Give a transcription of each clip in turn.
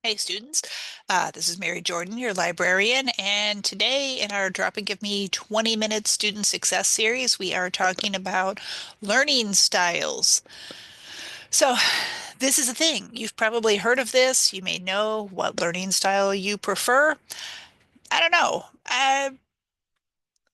Hey students, this is Mary Jordan, your librarian, and today in our Drop and Give Me 20 Minute Student Success series, we are talking about learning styles. So, this is a thing. You've probably heard of this. You may know what learning style you prefer. I don't know.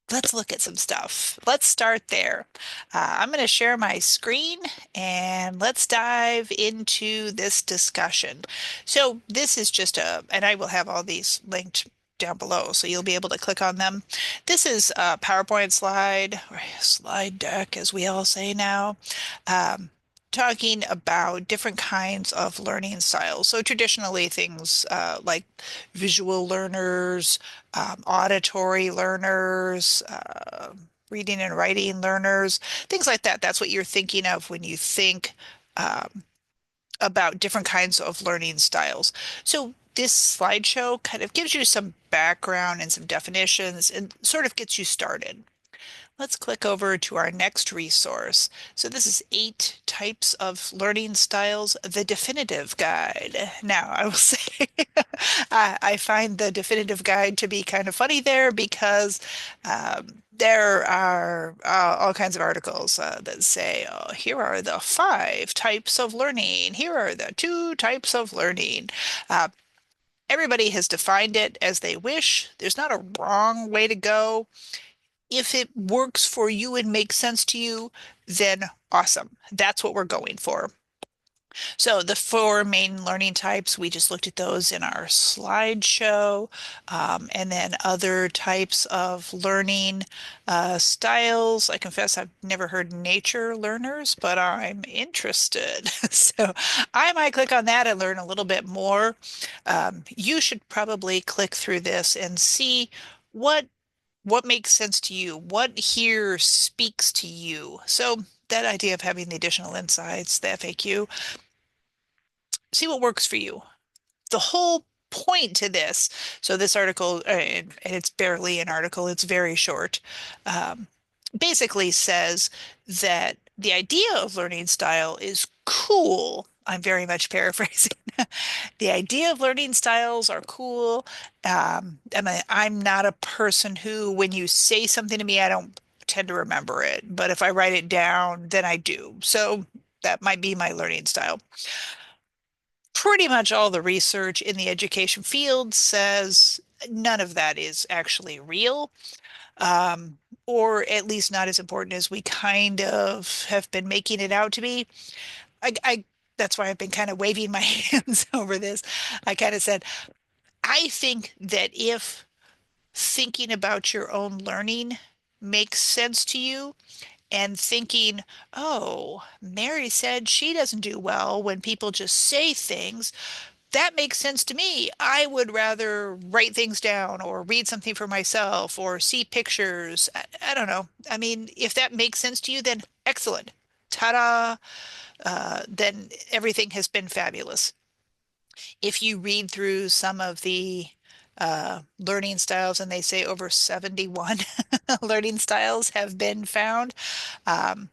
Let's look at some stuff. Let's start there. I'm going to share my screen and let's dive into this discussion. So this is just and I will have all these linked down below, so you'll be able to click on them. This is a PowerPoint slide, or slide deck, as we all say now. Um, Talking about different kinds of learning styles. So traditionally things like visual learners, auditory learners, reading and writing learners, things like that. That's what you're thinking of when you think um, about different kinds of learning styles. So this slideshow kind of gives you some background and some definitions and sort of gets you started. Let's click over to our next resource. So this is 8 types of learning styles, the definitive guide. Now, I will say I find the definitive guide to be kind of funny there because there are all kinds of articles that say, oh, here are the 5 types of learning. Here are the 2 types of learning. Uh, Everybody has defined it as they wish. There's not a wrong way to go. If it works for you and makes sense to you, then awesome. That's what we're going for. So the 4 main learning types, we just looked at those in our slideshow, and then other types of learning styles. I confess I've never heard nature learners, but I'm interested. So I might click on that and learn a little bit more. You should probably click through this and see what what makes sense to you? What here speaks to you? So that idea of having the additional insights, the FAQ, see what works for you. The whole point to this, so this article, and it's barely an article, it's very short, um, basically says that the idea of learning style is cool. I'm very much paraphrasing. The idea of learning styles are cool. I'm not a person who, when you say something to me, I don't tend to remember it. But if I write it down, then I do. So that might be my learning style. Pretty much all the research in the education field says none of that is actually real, or at least not as important as we kind of have been making it out to be. I that's why I've been kind of waving my hands over this. I kind of said, I think that if thinking about your own learning makes sense to you, and thinking, oh, Mary said she doesn't do well when people just say things. That makes sense to me. I would rather write things down or read something for myself or see pictures. I don't know. I mean, if that makes sense to you, then excellent. Ta-da! Then everything has been fabulous. If you read through some of the learning styles, and they say over 71 learning styles have been found. Um,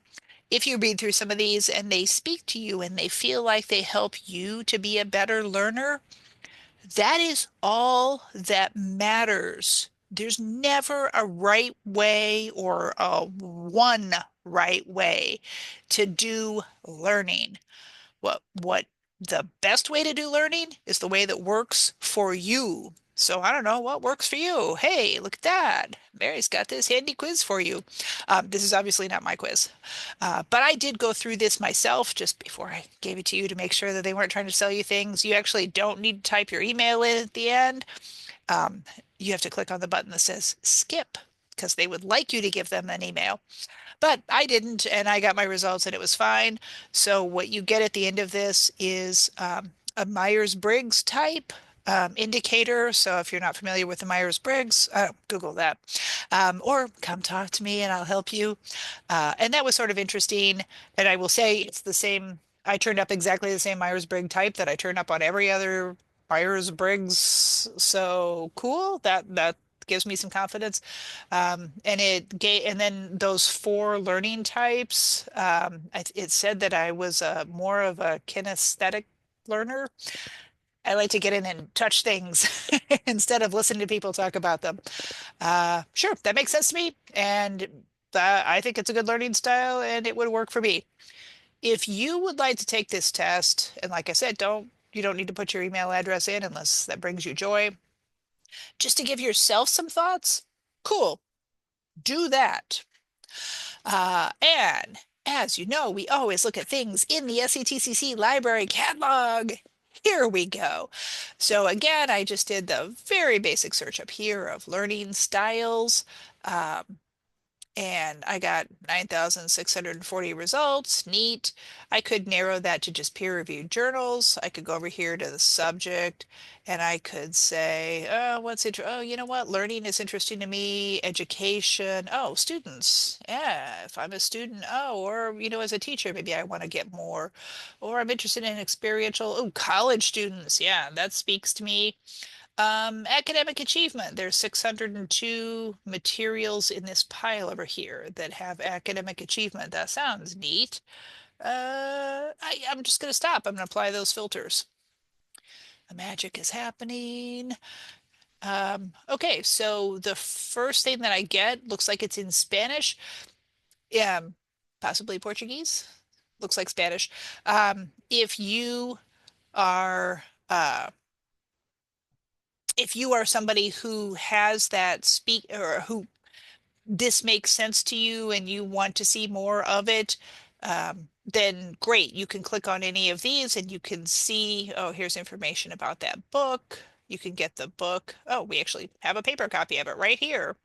if you read through some of these and they speak to you and they feel like they help you to be a better learner, that is all that matters. There's never a right way or a one right way to do learning. What the best way to do learning is the way that works for you. So I don't know what works for you. Hey, look at that. Mary's got this handy quiz for you. This is obviously not my quiz, but I did go through this myself just before I gave it to you to make sure that they weren't trying to sell you things. You actually don't need to type your email in at the end. Um, you have to click on the button that says skip because they would like you to give them an email. But I didn't, and I got my results and it was fine. So what you get at the end of this is a Myers-Briggs type indicator. So if you're not familiar with the Myers-Briggs, Google that. Or come talk to me and I'll help you. And that was sort of interesting. And I will say it's the same. I turned up exactly the same Myers-Briggs type that I turn up on every other Myers-Briggs. So cool. That gives me some confidence. And it gave, and then those 4 learning types, it said that I was more of a kinesthetic learner. I like to get in and touch things instead of listening to people talk about them. Sure, that makes sense to me, and I think it's a good learning style, and it would work for me. If you would like to take this test, and like I said, you don't need to put your email address in unless that brings you joy. Just to give yourself some thoughts, cool, do that. And as you know, we always look at things in the SETCC library catalog. Here we go. So again, I just did the very basic search up here of learning styles. Um, and I got 9,640 results. Neat. I could narrow that to just peer-reviewed journals. I could go over here to the subject and I could say, oh, oh, you know what? Learning is interesting to me. Education. Oh, students. Yeah, if I'm a student, oh, or, as a teacher, maybe I want to get more. Or I'm interested in experiential, oh, college students. Yeah, that speaks to me. Academic achievement. There's 602 materials in this pile over here that have academic achievement. That sounds neat. I'm just going to stop. I'm going to apply those filters. The magic is happening. Okay, so the first thing that I get looks like it's in Spanish. Possibly Portuguese. Looks like Spanish. If you are if you are somebody who has that speak or who this makes sense to you and you want to see more of it, then great. You can click on any of these and you can see, oh, here's information about that book. You can get the book. Oh, we actually have a paper copy of it right here.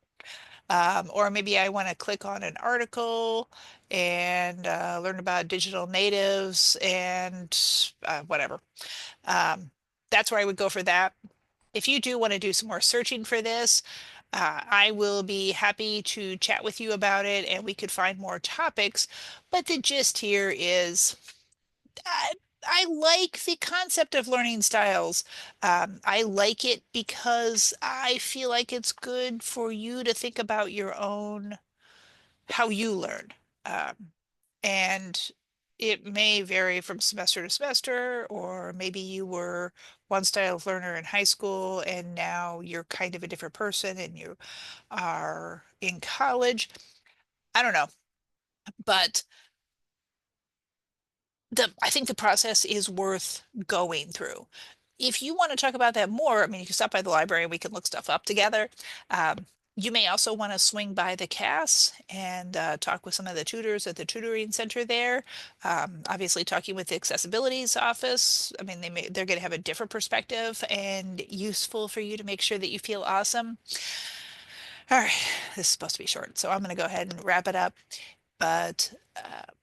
Or maybe I want to click on an article and learn about digital natives and whatever. Um, that's where I would go for that. If you do want to do some more searching for this, I will be happy to chat with you about it and we could find more topics. But the gist here is I like the concept of learning styles. I like it because I feel like it's good for you to think about your own, how you learn. Um, and it may vary from semester to semester, or maybe you were one style of learner in high school and now you're kind of a different person and you are in college. I don't know, but I think the process is worth going through. If you want to talk about that more, I mean, you can stop by the library and we can look stuff up together. You may also want to swing by the CAS and talk with some of the tutors at the tutoring center there. Obviously, talking with the accessibilities office. I mean, they're going to have a different perspective and useful for you to make sure that you feel awesome. All right, this is supposed to be short, so I'm going to go ahead and wrap it up. But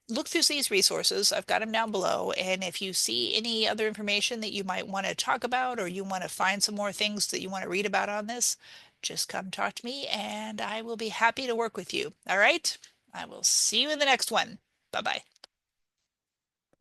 look through these resources. I've got them down below. And if you see any other information that you might want to talk about, or you want to find some more things that you want to read about on this, just come talk to me and I will be happy to work with you. All right. I will see you in the next one. Bye bye.